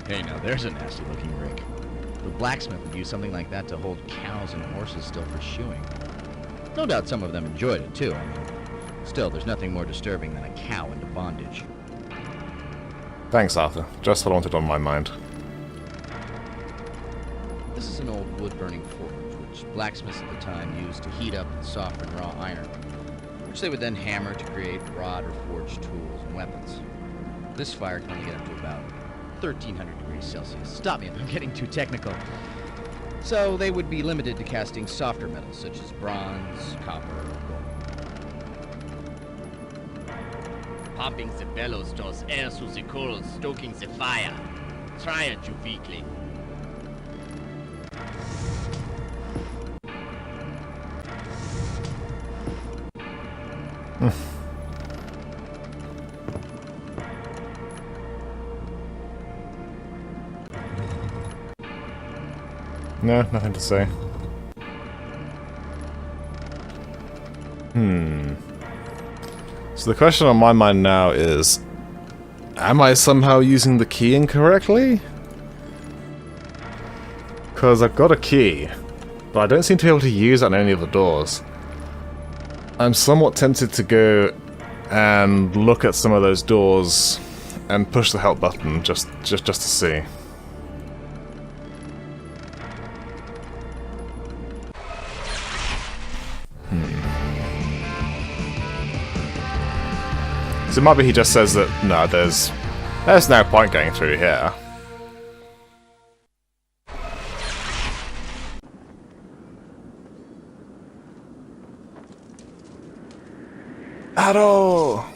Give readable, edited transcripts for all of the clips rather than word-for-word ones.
Hey, now there's a nasty-looking rig. The blacksmith would use something like that to hold cows and horses still for shoeing. No doubt some of them enjoyed it, too. I mean, still, there's nothing more disturbing than a cow into bondage. Thanks, Arthur. Just what I wanted on my mind. This is an old wood-burning forge, which blacksmiths at the time used to heat up and soften raw iron, which they would then hammer to create rod or forged tools and weapons. This fire can only get up to about 1,300 degrees Celsius. Stop me if I'm getting too technical. So they would be limited to casting softer metals, such as bronze, copper, or gold. Pumping the bellows draws air through the coals, stoking the fire. Try it, you weakling. No, nothing to say. So the question on my mind now is, am I somehow using the key incorrectly? Because I've got a key, but I don't seem to be able to use it on any of the doors. I'm somewhat tempted to go and look at some of those doors and push the help button just to see. So it might be he just says that, no, there's no point going through here. At all!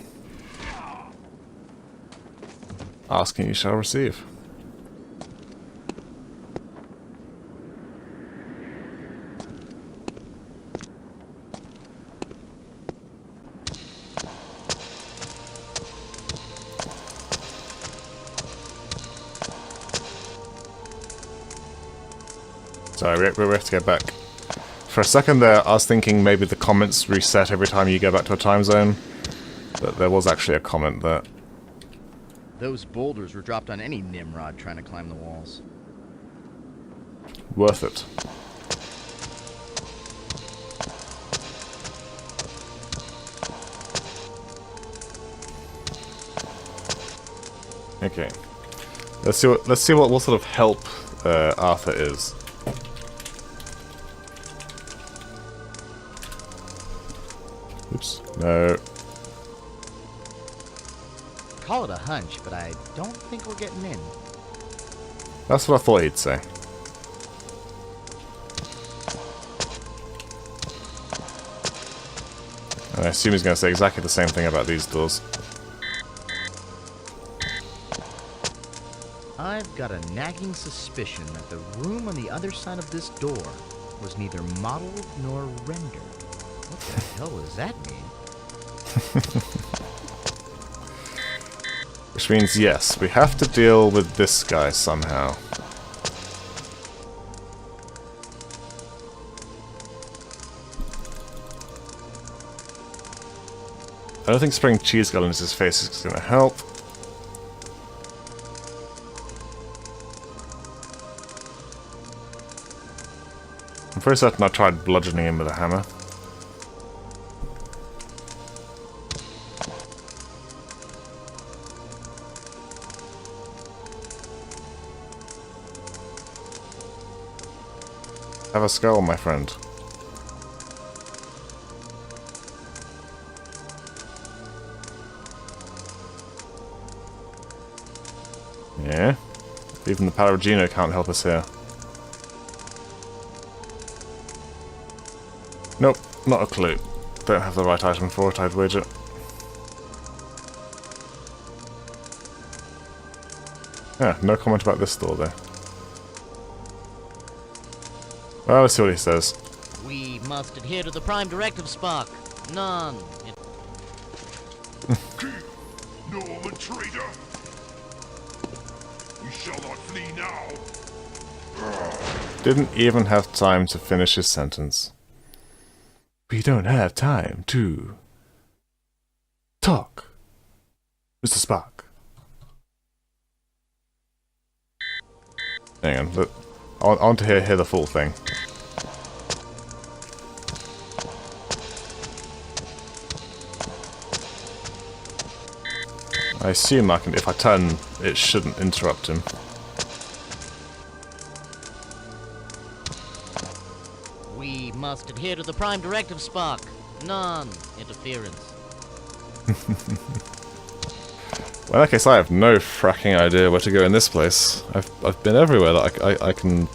Ask and you shall receive. Sorry, we have to go back. For a second there, I was thinking maybe the comments reset every time you go back to a time zone, but there was actually a comment there. Those boulders were dropped on any Nimrod trying to climb the walls. Worth it. Okay. Let's see what sort of help Arthur is. Oops. No. Call it a hunch, but I don't think we're getting in. That's what I thought he'd say. And I assume he's going to say exactly the same thing about these doors. I've got a nagging suspicion that the room on the other side of this door was neither modeled nor rendered. What the hell does that mean? Which means, yes, we have to deal with this guy somehow. I don't think spraying cheese gall into his face is going to help. I'm very certain I tried bludgeoning him with a hammer. Have a skull, my friend. Yeah? Even the Paragino can't help us here. Nope, not a clue. Don't have the right item for it, I'd wager. Yeah, no comment about this door, though. Well, let's see what he says. We must adhere to the Prime Directive, Spock. None. Norman traitor! You shall not flee now! Didn't even have time to finish his sentence. We don't have time to talk. Mr. Spark. Hang on, look. I want to hear the full thing. I assume I can, if I turn, it shouldn't interrupt him. We must adhere to the Prime Directive, Spock. Non-interference. Well, in that case, I have no fracking idea where to go in this place. I've been everywhere that I can...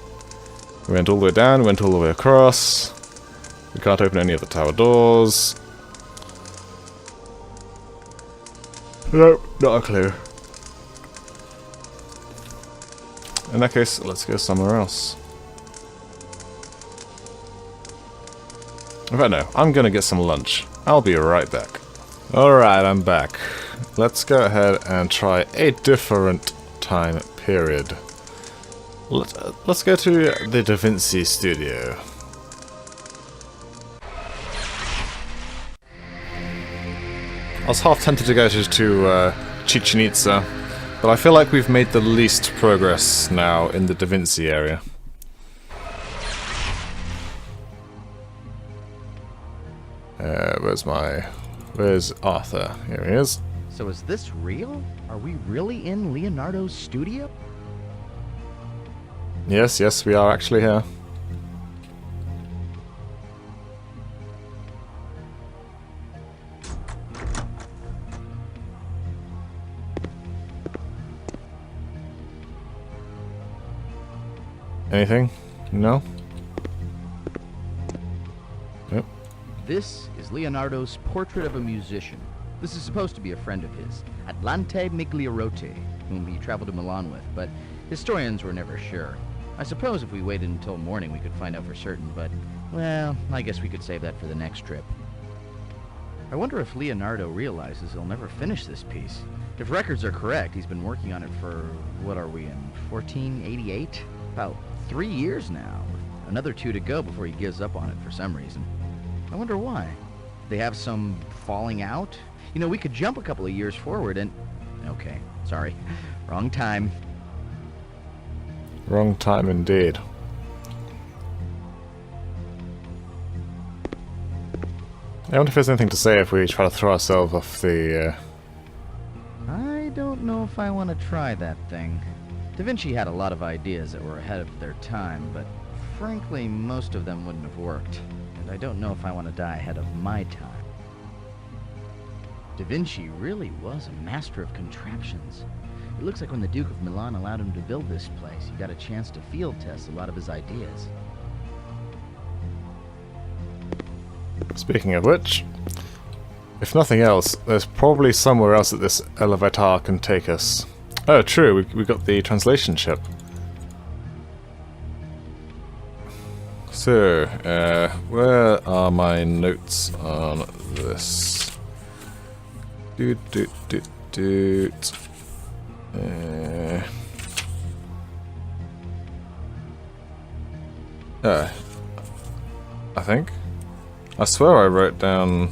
We went all the way down, we went all the way across. We can't open any of the tower doors. No, not a clue. In that case, let's go somewhere else. In fact, no, I'm gonna get some lunch. I'll be right back. Alright, I'm back. Let's go ahead and try a different time period. Let's go to the Da Vinci studio. I was half tempted to go to Chichen Itza, but I feel like we've made the least progress now in the Da Vinci area. Where's Arthur? Here he is. So is this real? Are we really in Leonardo's studio? Yes, we are actually here. Anything? No? Yep. This is Leonardo's portrait of a musician. This is supposed to be a friend of his, Atlante Migliorotti, whom he traveled to Milan with, but historians were never sure. I suppose if we waited until morning we could find out for certain, but, well, I guess we could save that for the next trip. I wonder if Leonardo realizes he'll never finish this piece. If records are correct, he's been working on it for, what are we in, 1488? About 3 years now, with another 2 to go before he gives up on it for some reason. I wonder why. They have some falling out? You know, we could jump a couple of years forward and... Okay, sorry. Wrong time. Wrong time indeed. I wonder if there's anything to say if we try to throw ourselves off the... I don't know if I want to try that thing. Da Vinci had a lot of ideas that were ahead of their time, but frankly, most of them wouldn't have worked. And I don't know if I want to die ahead of my time. Da Vinci really was a master of contraptions. It looks like when the Duke of Milan allowed him to build this place, he got a chance to field test a lot of his ideas. Speaking of which, if nothing else, there's probably somewhere else that this elevator can take us. Oh, true, we got the translation ship. So, where are my notes on this? Doot. I think. I swear I wrote down...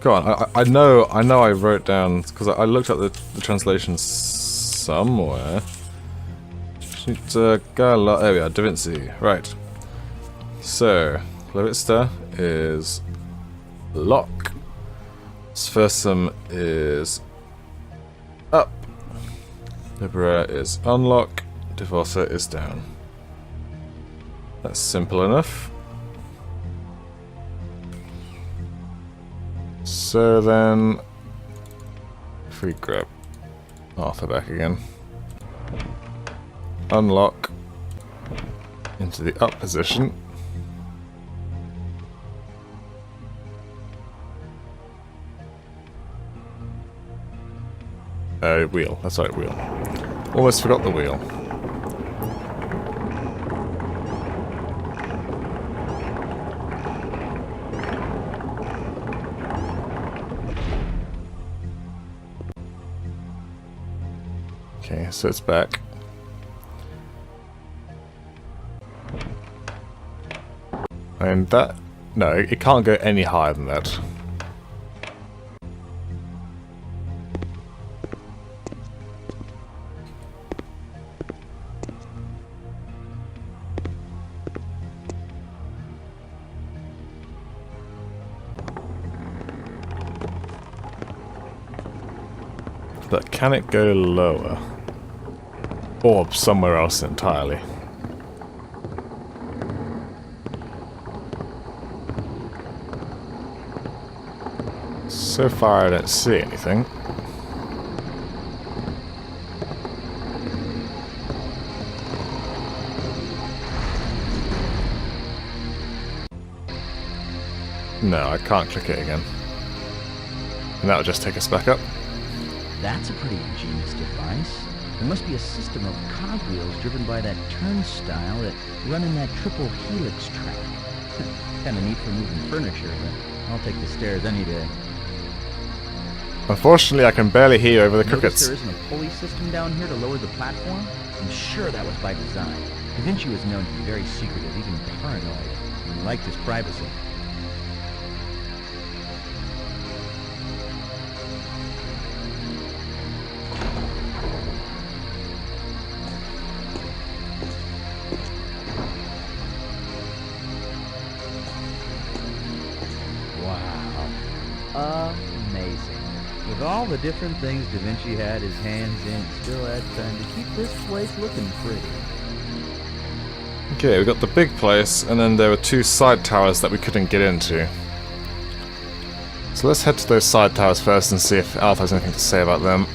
Go on, I know I wrote down, because I looked at the translation somewhere. There we are, Da Vinci. Right. So, Clavista is lock. Sfersum is up. Libera is unlock. Divorcer is down. That's simple enough. So then, if we grab Arthur back again, unlock into the up position. Wheel. That's right, wheel. Almost forgot the wheel. Okay, so it's back. And that... No, it can't go any higher than that. But can it go lower? Or somewhere else entirely? So far I don't see anything. No, I can't click it again. And that'll just take us back up. That's a pretty ingenious device. There must be a system of cogwheels driven by that turnstile that run in that triple helix track. Kinda neat for moving furniture, but I'll take the stairs any day. Unfortunately, I can barely hear you over the Notice crickets. there isn't a pulley system down here to lower the platform? I'm sure that was by design. Da Vinci was known to be very secretive, even paranoid, and he liked his privacy. Wow. Amazing. With all the different things Da Vinci had his hands in, he still had time to keep this place looking pretty. Okay, we got the big place, and then there were two side towers that we couldn't get into. So let's head to those side towers first and see if Alpha has anything to say about them.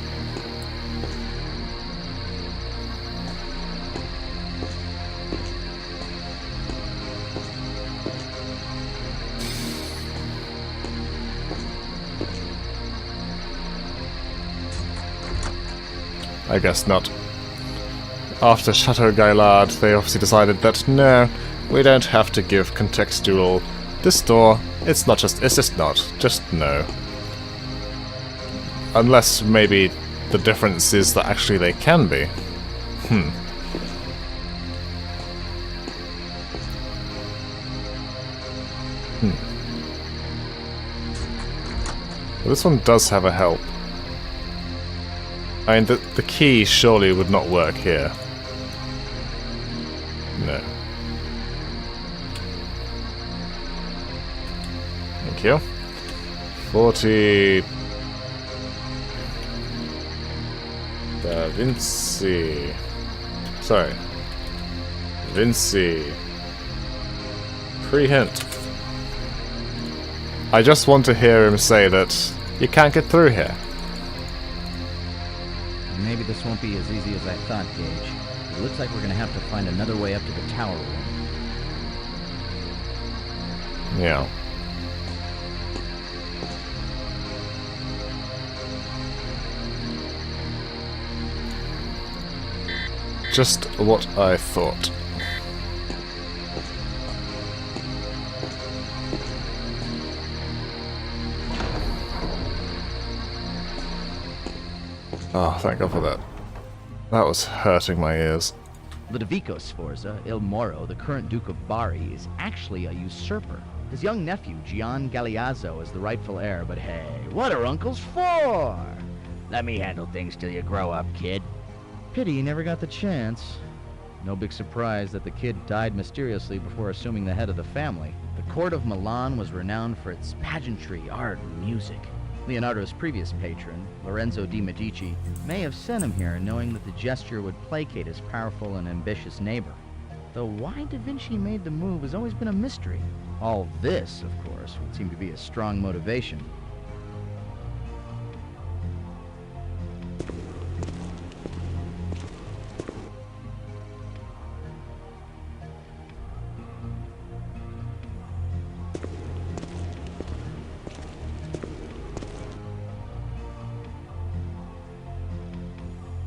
I guess not. After Chateau Gaillard, they obviously decided that no, we don't have to give contextual. This door, it's just not. Just no. Unless maybe the difference is that actually they can be. Well, this one does have a help. I mean, the key surely would not work here. No. Thank you. 40... Da Vinci... Sorry. Vinci... Pre-hint. I just want to hear him say that you can't get through here. Maybe this won't be as easy as I thought, Gage. It looks like we're gonna have to find another way up to the tower room. Yeah. Just what I thought. Oh, thank God for that. That was hurting my ears. Ludovico Sforza, Il Moro, the current Duke of Bari, is actually a usurper. His young nephew, Gian Galeazzo, is the rightful heir, but hey, what are uncles for? Let me handle things till you grow up, kid. Pity he never got the chance. No big surprise that the kid died mysteriously before assuming the head of the family. The court of Milan was renowned for its pageantry, art, and music. Leonardo's previous patron, Lorenzo di Medici, may have sent him here knowing that the gesture would placate his powerful and ambitious neighbor. Though why Da Vinci made the move has always been a mystery. All this, of course, would seem to be a strong motivation.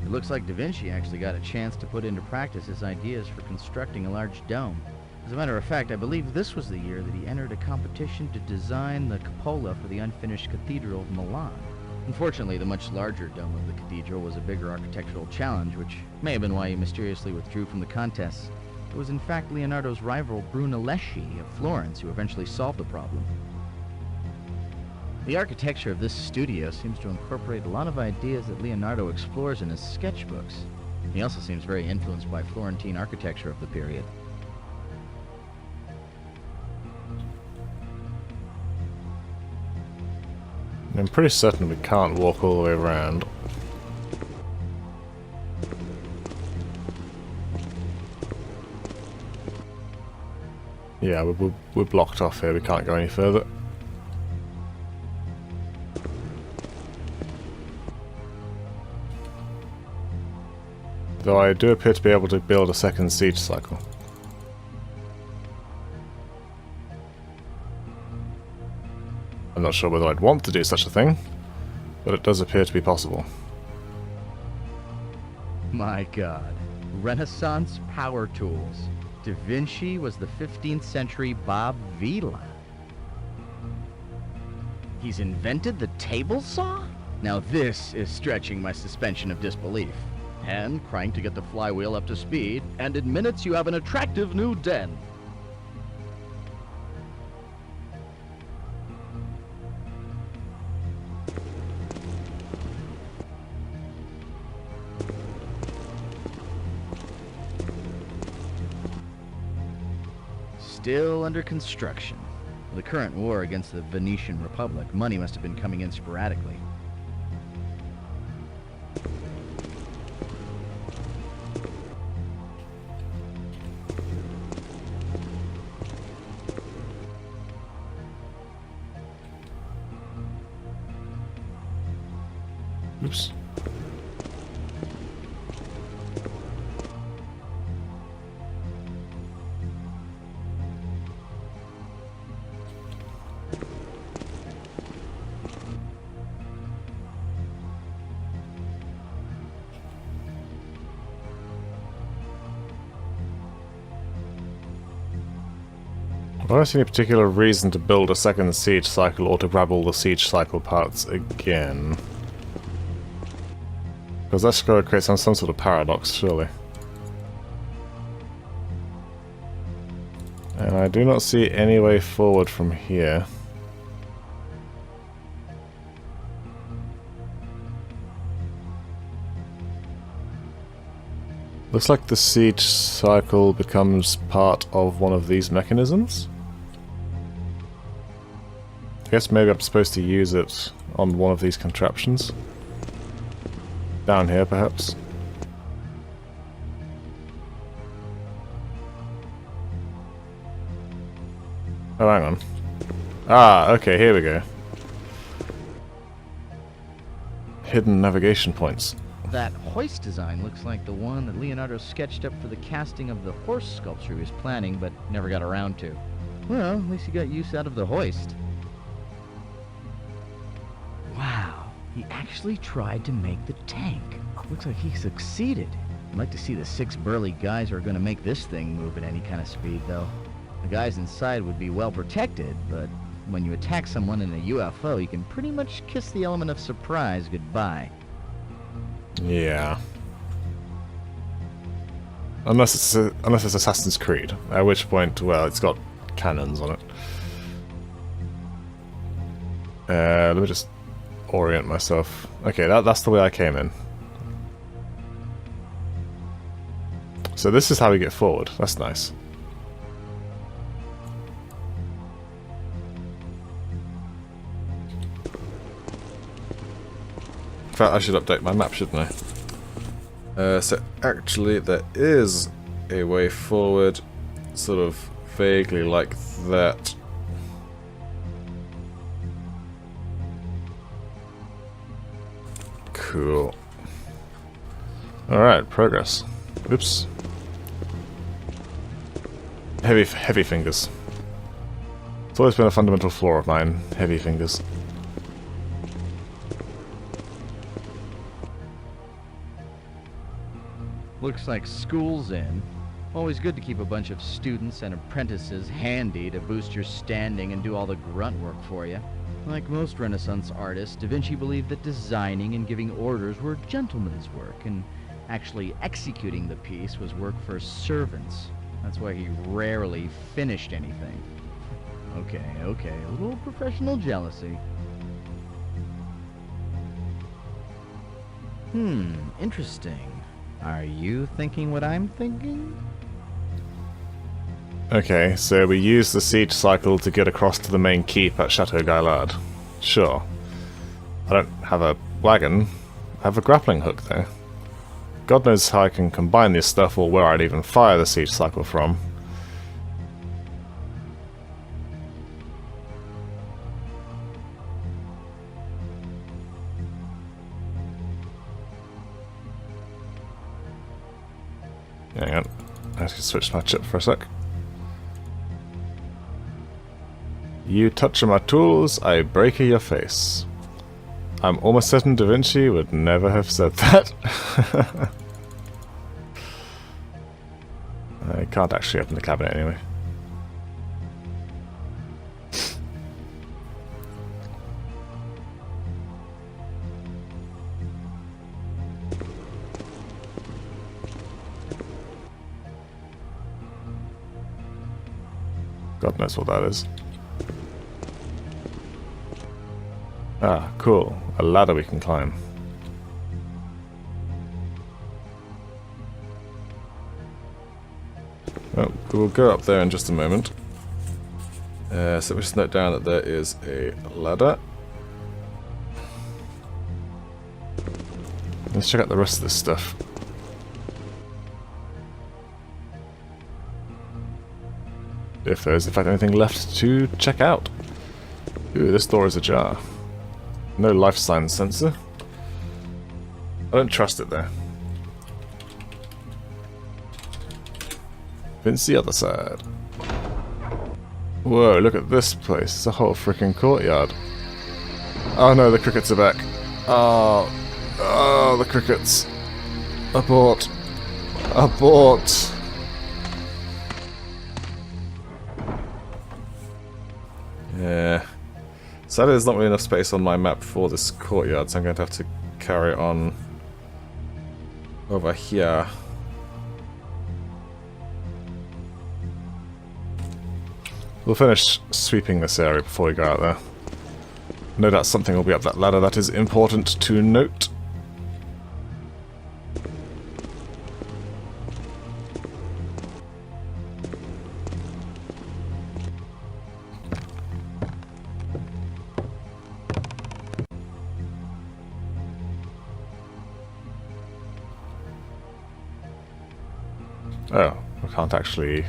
It looks like Da Vinci actually got a chance to put into practice his ideas for constructing a large dome. As a matter of fact, I believe this was the year that he entered a competition to design the cupola for the unfinished Cathedral of Milan. Unfortunately, the much larger dome of the cathedral was a bigger architectural challenge, which may have been why he mysteriously withdrew from the contest. It was in fact Leonardo's rival Brunelleschi of Florence who eventually solved the problem. The architecture of this studio seems to incorporate a lot of ideas that Leonardo explores in his sketchbooks. He also seems very influenced by Florentine architecture of the period. I'm pretty certain we can't walk all the way around. Yeah, we're blocked off here. We can't go any further. Though I do appear to be able to build a second siege cycle. I'm not sure whether I'd want to do such a thing, but it does appear to be possible. My god. Renaissance power tools. Da Vinci was the 15th century Bob Vila. He's invented the table saw? Now this is stretching my suspension of disbelief. And crank to get the flywheel up to speed, and in minutes you have an attractive new den. Still under construction. With the current war against the Venetian Republic, money must have been coming in sporadically. Oops. I don't see any particular reason to build a second siege cycle or to grab all the siege cycle parts again. Because that's going to create some sort of paradox, surely. And I do not see any way forward from here. Looks like the siege cycle becomes part of one of these mechanisms. I guess maybe I'm supposed to use it on one of these contraptions. Down here, perhaps. Oh, hang on. Ah, okay, here we go. Hidden navigation points. That hoist design looks like the one that Leonardo sketched up for the casting of the horse sculpture he was planning, but never got around to. Well, at least he got use out of the hoist. Wow, he actually tried to make the tank. Looks like he succeeded. I'd like to see the 6 burly guys who are going to make this thing move at any kind of speed, though. The guys inside would be well protected, but when you attack someone in a UFO, you can pretty much kiss the element of surprise goodbye. Yeah. Unless it's Assassin's Creed, at which point, well, it's got cannons on it. Let me just orient myself. Okay, that's the way I came in. So this is how we get forward. That's nice. In fact, I should update my map, shouldn't I? So actually, there is a way forward, sort of vaguely like that. Cool. Alright, progress. Oops. Heavy fingers. It's always been a fundamental flaw of mine, heavy fingers. Looks like school's in. Always good to keep a bunch of students and apprentices handy to boost your standing and do all the grunt work for you. Like most Renaissance artists, Da Vinci believed that designing and giving orders were gentlemen's work, and actually executing the piece was work for servants. That's why he rarely finished anything. Okay, a little professional jealousy. Interesting. Are you thinking what I'm thinking? Okay, so we use the siege cycle to get across to the main keep at Chateau Gaillard. Sure. I don't have a wagon. I have a grappling hook, though. God knows how I can combine this stuff or where I'd even fire the siege cycle from. Hang on. I have to switch my chip for a sec. You touch my tools, I break your face. I'm almost certain Da Vinci would never have said that. I can't actually open the cabinet anyway. God knows what that is. Ah, cool. A ladder we can climb. Well, we'll go up there in just a moment. So we just note down that there is a ladder. Let's check out the rest of this stuff. If there's in fact anything left to check out. Ooh, this door is ajar. No life sign sensor. I don't trust it there. It's the other side. Whoa, look at this place. It's a whole freaking courtyard. Oh no, the crickets are back. Oh, the crickets. Abort. Abort. Yeah. Sadly, there's not really enough space on my map for this courtyard, so I'm going to have to carry on over here. We'll finish sweeping this area before we go out there. No doubt something will be up that ladder that is important to note. Oh, I can't actually...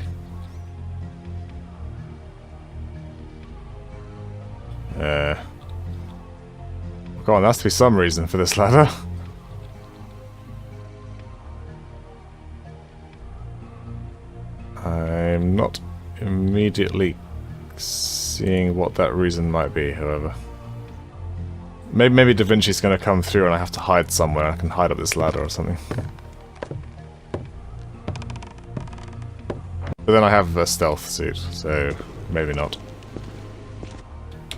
Come on, there has to be some reason for this ladder. I'm not immediately seeing what that reason might be, however. Maybe Da Vinci's going to come through and I have to hide somewhere. I can hide up this ladder or something. But then I have a stealth suit, so maybe not.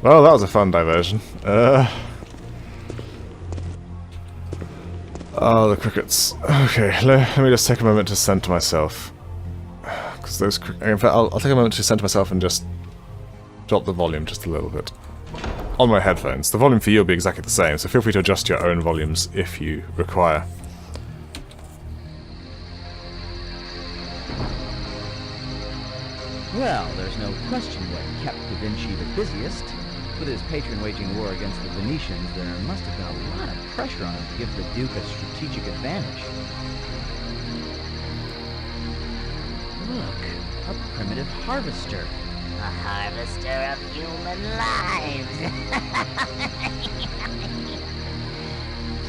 Well, that was a fun diversion. Oh, the crickets. Okay, let me just take a moment to center myself. Because those in fact, I'll take a moment to center myself and just drop the volume just a little bit. On my headphones. The volume for you will be exactly the same, so feel free to adjust your own volumes if you require. Well, there's no question what kept Da Vinci the busiest. With his patron waging war against the Venetians, there must have been a lot of pressure on him to give the Duke a strategic advantage. Look, a primitive harvester. A harvester of human lives.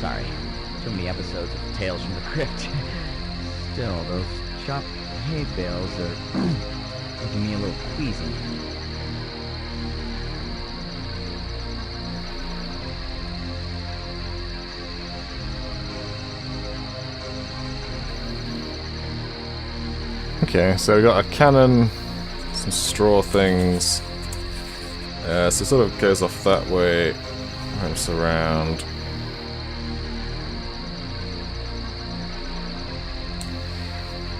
Sorry, too many episodes of Tales from the Crypt. Still, those chopped hay bales are making me a little queasy. Okay, so we got a cannon, some straw things. So it sort of goes off that way, wraps around.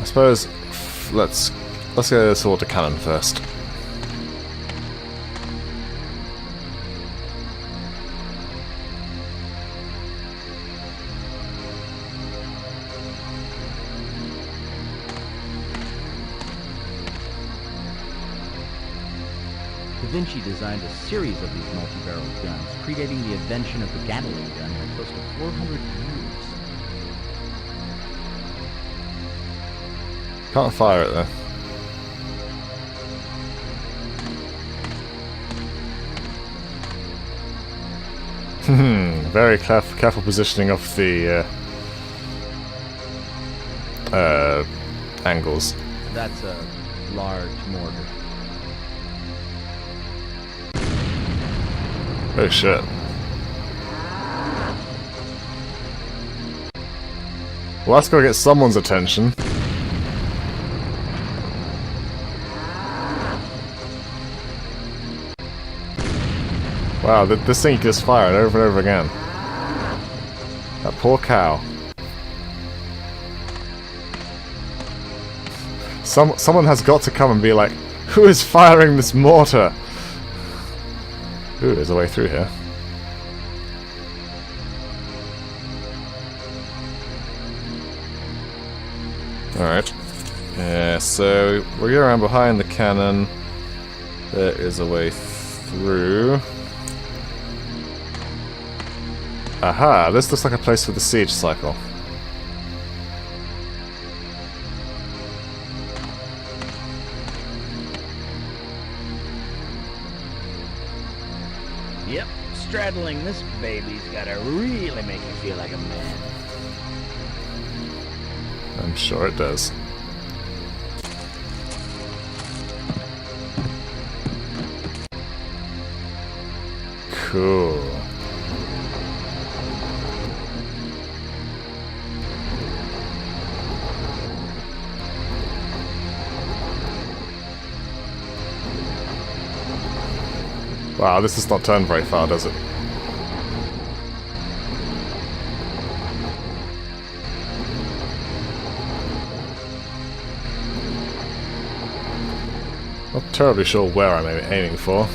I suppose let's go toward the cannon first. Da Vinci designed a series of these multi-barreled guns, predating the invention of the Gatling gun by close to 400 years. Can't fire it though. Very careful positioning of the angles. That's a large mortar. Oh shit. Well, that's gotta get someone's attention. Wow, this thing gets fired over and over again. That poor cow. Someone has got to come and be like, who is firing this mortar? Ooh, there's a way through here. Alright. Yeah, so we'll go around behind the cannon. There is a way through. Aha, this looks like a place for the siege cycle. Yep, straddling this baby's gotta really make you feel like a man. I'm sure it does. Cool. Wow, this does not turn very far, does it? Not terribly sure where I'm aiming for.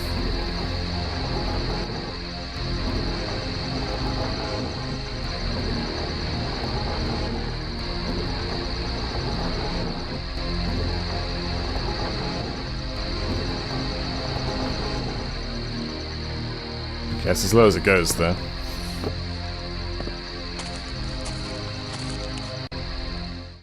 Okay, it's as low as it goes, though.